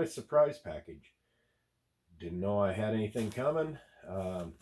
got a surprise package. Didn't know I had anything coming. I'm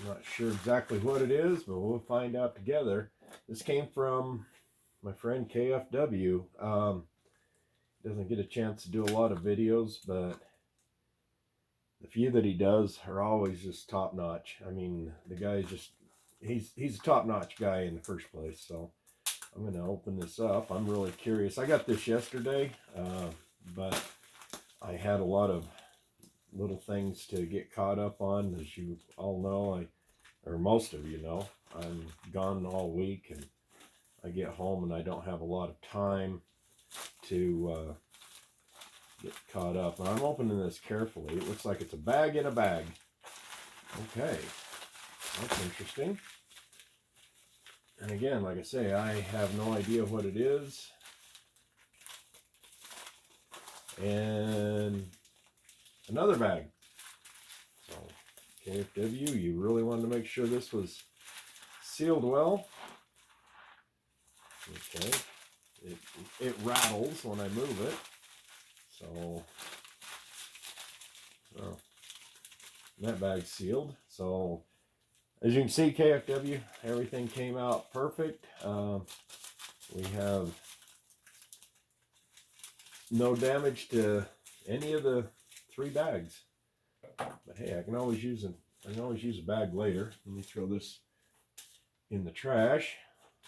not sure exactly what it is, but we'll find out together. This came from my friend KFW. Doesn't get a chance to do a lot of videos, but the few that he does are always just top notch. I mean, the guy just, he's a top notch guy in the first place. So I'm going to open this up. I'm really curious. I got this yesterday, but I had a lot of little things to get caught up on. As you all know, or most of you know, I'm gone all week, and I get home and I don't have a lot of time to get caught up. And I'm opening this carefully. It looks like it's a bag in a bag. Okay, that's interesting. And again, like I say, I have no idea what it is. And another bag. So KFW, you really wanted to make sure this was sealed well. Okay, it rattles when I move it. So that bag's sealed. So as you can see, KFW, everything came out perfect. We have no damage to any of the 3 bags. But hey, I can always use a bag later. Let me throw this in the trash.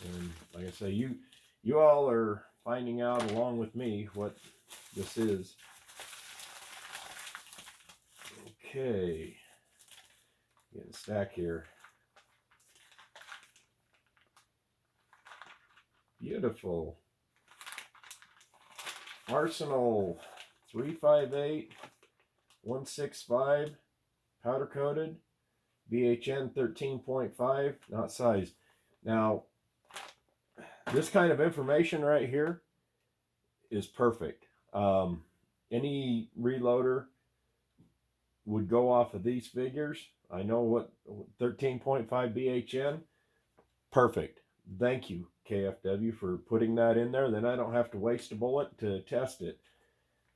And like I say, you all are finding out along with me what this is. Okay, get a stack here. Beautiful. Arsenal 358 165 powder coated, BHN 13.5, not sized. Now, this kind of information right here is perfect. Any reloader would go off of these figures. I know what 13.5 BHN. Perfect. Thank you, KFW, for putting that in there. Then I don't have to waste a bullet to test it.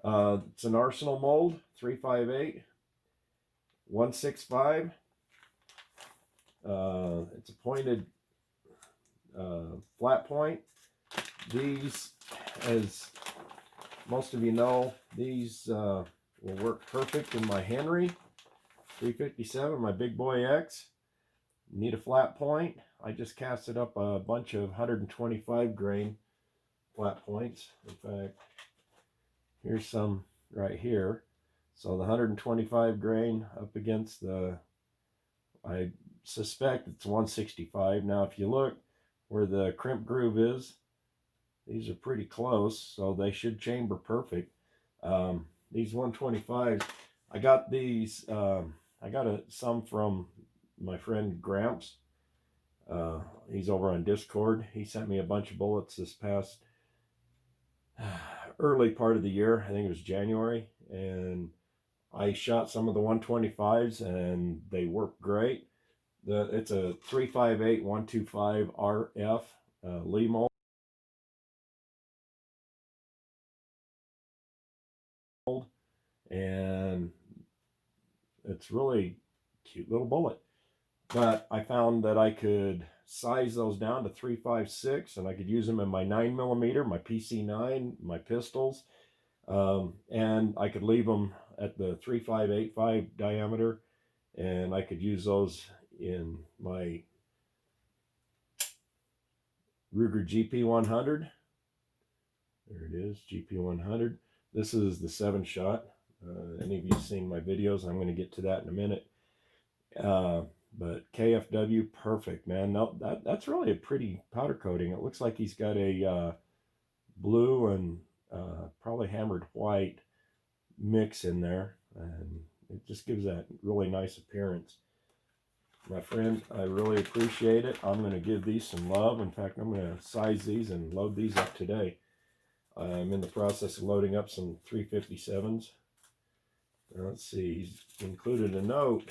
It's an Arsenal mold, 358 165. It's a pointed flat point. These, as most of you know, these will work perfect in my Henry 357, my big boy X. Need a flat point. I just casted up a bunch of 125 grain flat points. In fact, here's some right here. So the 125 grain up against the, I suspect it's 165. Now if you look where the crimp groove is, these are pretty close, so they should chamber perfect. These 125s, I got these, I got some from my friend Gramps. He's over on Discord. He sent me a bunch of bullets this past early part of the year. I think it was January, and I shot some of the 125s and they work great. It's a 358 125 RF Lee mold, and it's really cute little bullet. But I found that I could size those down to 3.56, and I could use them in my 9mm, my PC9, my pistols, and I could leave them at the 3.585 diameter, and I could use those in my Ruger GP100. There it is, GP100. This is the 7-shot. Any of you seen my videos? I'm going to get to that in a minute. But KFW, perfect, man. No, that's really a pretty powder coating. It looks like he's got a blue and probably hammered white mix in there, and it just gives that really nice appearance. My friend, I really appreciate it. I'm going to give these some love. In fact, I'm going to size these and load these up today. I'm in the process of loading up some 357s. Let's see, he's included a note.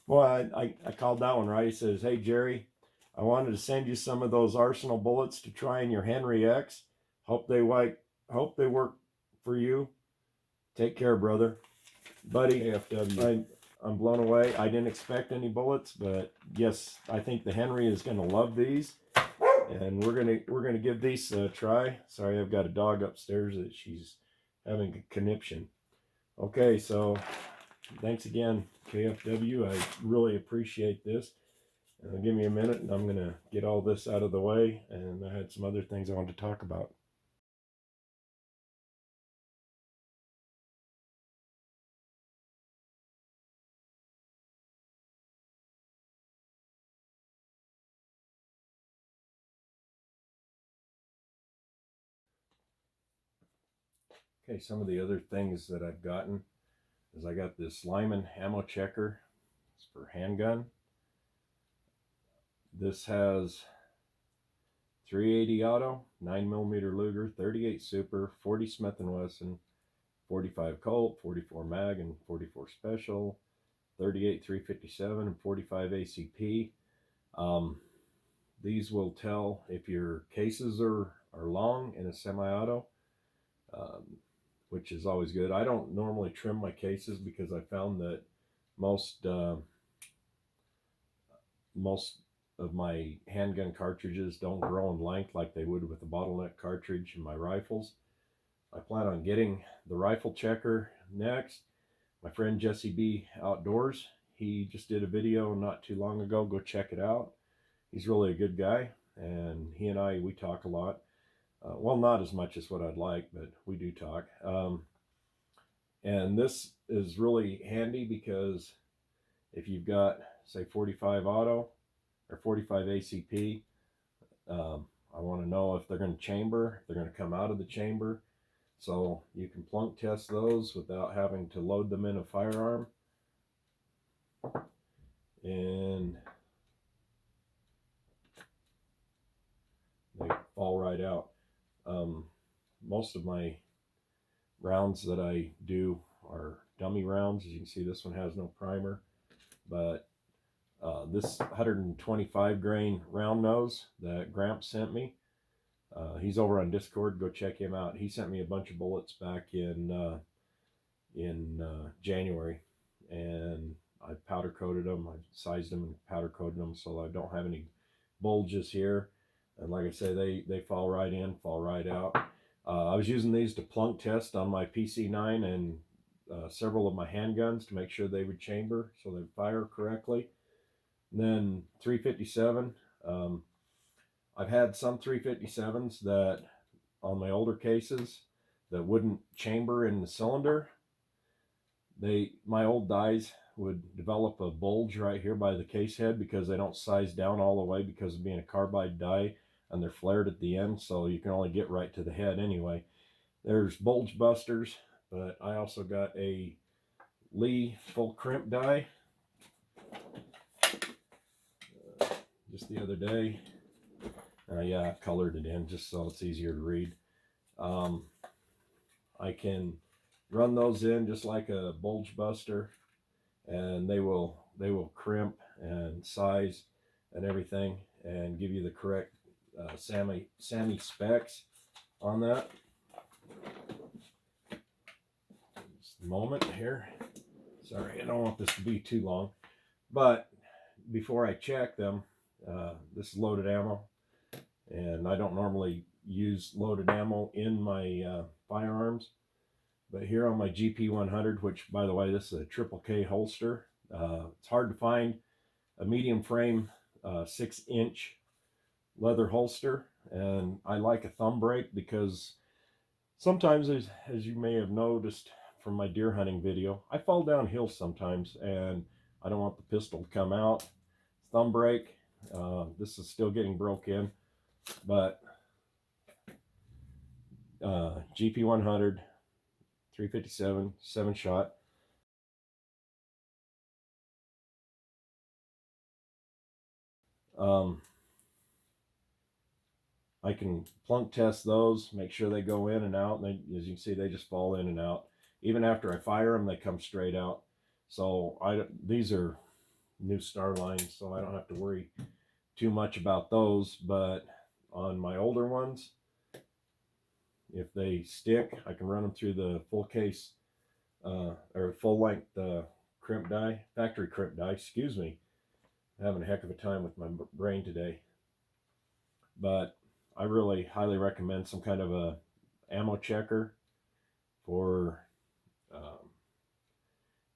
Well, I called that one right. He says, "Hey, Jerry, I wanted to send you some of those Arsenal bullets to try in your Henry X. Hope they work for you. Take care, brother. Buddy, KFW. I'm blown away. I didn't expect any bullets, but yes, I think the Henry is going to love these, and we're gonna give these a try. Sorry, I've got a dog upstairs that she's having a conniption. Okay, so thanks again, KFW. I really appreciate this. Give me a minute, and I'm going to get all this out of the way, and I had some other things I wanted to talk about. Okay, some of the other things that I've gotten is I got this Lyman ammo checker. It's for handgun. This has 380 auto, 9mm Luger, 38 Super, 40 Smith & Wesson, 45 Colt, 44 Mag, and 44 Special, 38 357, and 45 ACP. These will tell if your cases are long in a semi-auto, which is always good. I don't normally trim my cases because I found that most of my handgun cartridges don't grow in length like they would with a bottleneck cartridge in my rifles. I plan on getting the rifle checker next. My friend Jesse B Outdoors, he just did a video not too long ago. Go check it out. He's really a good guy, and he and we talk a lot. Well, not as much as what I'd like, but we do talk. And this is really handy because if you've got, say, 45 auto or 45 ACP, I want to know if they're going to chamber, if they're going to come out of the chamber. So you can plunk test those without having to load them in a firearm. And they fall right out. Most of my rounds that I do are dummy rounds. As you can see, this one has no primer, but this 125 grain round nose that Gramps sent me, he's over on Discord. Go check him out. He sent me a bunch of bullets back in January, and I powder coated them. I sized them and powder coated them so I don't have any bulges here. And like I say, they fall right in, fall right out. I was using these to plunk test on my PC9 and several of my handguns to make sure they would chamber so they'd fire correctly. And then 357. I've had some 357s that on my older cases that wouldn't chamber in the cylinder. My old dies would develop a bulge right here by the case head because they don't size down all the way because of being a carbide die, and they're flared at the end, so you can only get right to the head anyway. There's bulge busters, but I also got a Lee full crimp die just the other day. Yeah, I colored it in just so it's easier to read. I can run those in just like a bulge buster, and they will crimp and size and everything and give you the correct SAMI specs on that. Just a moment here. Sorry, I don't want this to be too long, but before I check them, this is loaded ammo, and I don't normally use loaded ammo in my firearms, but here on my GP100, which by the way, this is a triple K holster. It's hard to find a medium frame 6-inch leather holster, and I like a thumb brake because sometimes, as you may have noticed from my deer hunting video, I fall down hills sometimes and I don't want the pistol to come out. Thumb brake, this is still getting broke in, but GP100 357 7-shot. I can plunk test those, make sure they go in and out, and they, as you can see, they just fall in and out. Even after I fire them, they come straight out. So these are new star lines, so I don't have to worry too much about those, but on my older ones, if they stick, I can run them through the full case or full length crimp die, factory crimp die, excuse me. I'm having a heck of a time with my brain today. But I really highly recommend some kind of a ammo checker for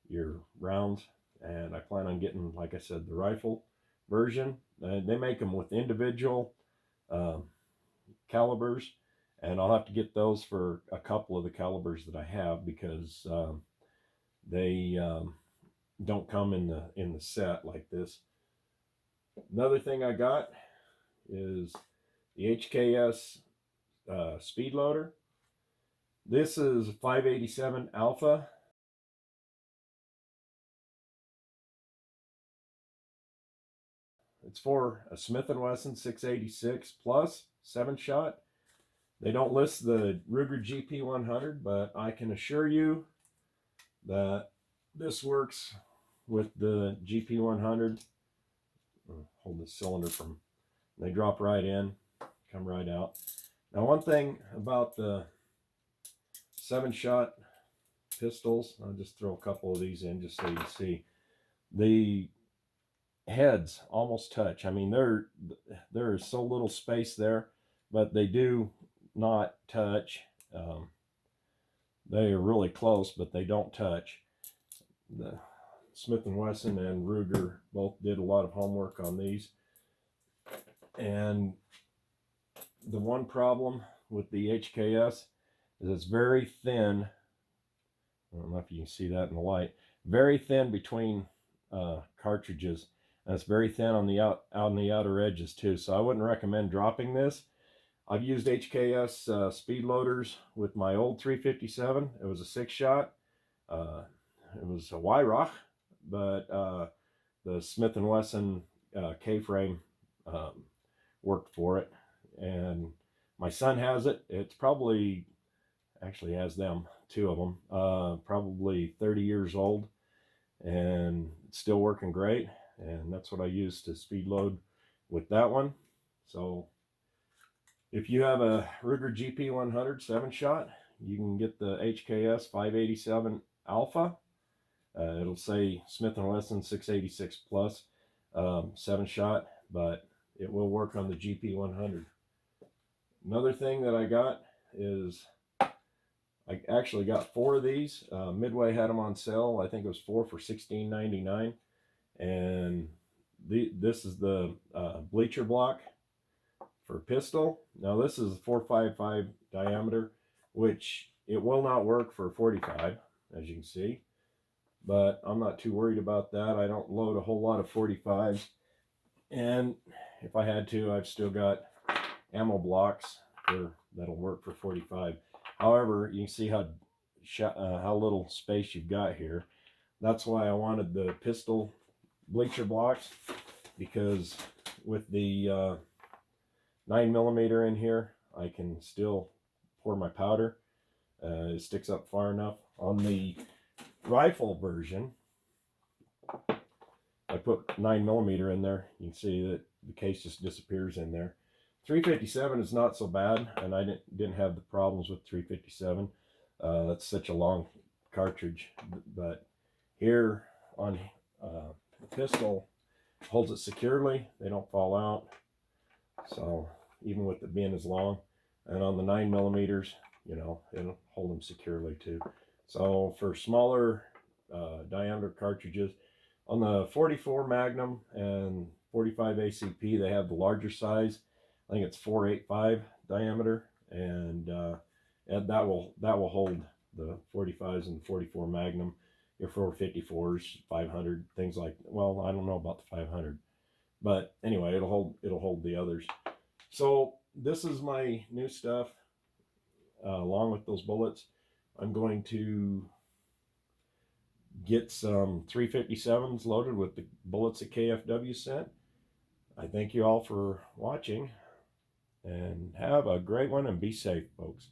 your rounds. And I plan on getting, like I said, the rifle version. They make them with individual calibers, and I'll have to get those for a couple of the calibers that I have, because they don't come in the set like this. Another thing I got is the HKS speed loader. This is 587 Alpha. It's for a Smith & Wesson 686 plus 7-shot. They don't list the Ruger GP100, but I can assure you that this works with the GP100. Hold the cylinder from, they drop right in, come right out. Now, one thing about the 7-shot pistols, I'll just throw a couple of these in just so you see. The heads almost touch. I mean, there is so little space there, but they do not touch. They are really close, but they don't touch. The Smith & Wesson and Ruger both did a lot of homework on these. And the one problem with the HKS is it's very thin. I don't know if you can see that in the light. Very thin between cartridges. And it's very thin on the on the outer edges too. So I wouldn't recommend dropping this. I've used HKS speed loaders with my old 357. It was a 6-shot. It was a Weihrauch, but the Smith & Wesson K-frame worked for it. And my son has it. It's probably, actually has them, 2 of them, probably 30 years old, and it's still working great. And that's what I use to speed load with that one. So if you have a Ruger GP100 7-shot, you can get the HKS 587 Alpha. It'll say Smith & Wesson 686 plus 7-shot, but it will work on the GP100. Another thing that I got is I actually got 4 of these. Midway had them on sale. I think it was 4 for $16.99. And this is the bleacher block for pistol. Now this is 4.55 diameter, which it will not work for 45, as you can see. But I'm not too worried about that. I don't load a whole lot of 45s. And if I had to, I've still got ammo blocks that'll work for 45. However, you can see how little space you've got here. That's why I wanted the pistol bleacher blocks, because with the 9mm in here, I can still pour my powder. It sticks up far enough. On the rifle version, I put 9mm in there. You can see that the case just disappears in there. 357 is not so bad, and I didn't have the problems with 357. That's such a long cartridge. But here on the pistol, holds it securely. They don't fall out. So even with it being as long, and on the 9mm, you know, it'll hold them securely too. So for smaller diameter cartridges, on the 44 Magnum and 45 ACP, they have the larger size. I think it's 485 diameter, and that will hold the 45s and 44 Magnum. Your 454s, 500, things like. Well, I don't know about the 500, but anyway, it'll hold the others. So this is my new stuff, along with those bullets. I'm going to get some 357s loaded with the bullets that KFW sent. I thank you all for watching, and have a great one, and be safe, folks.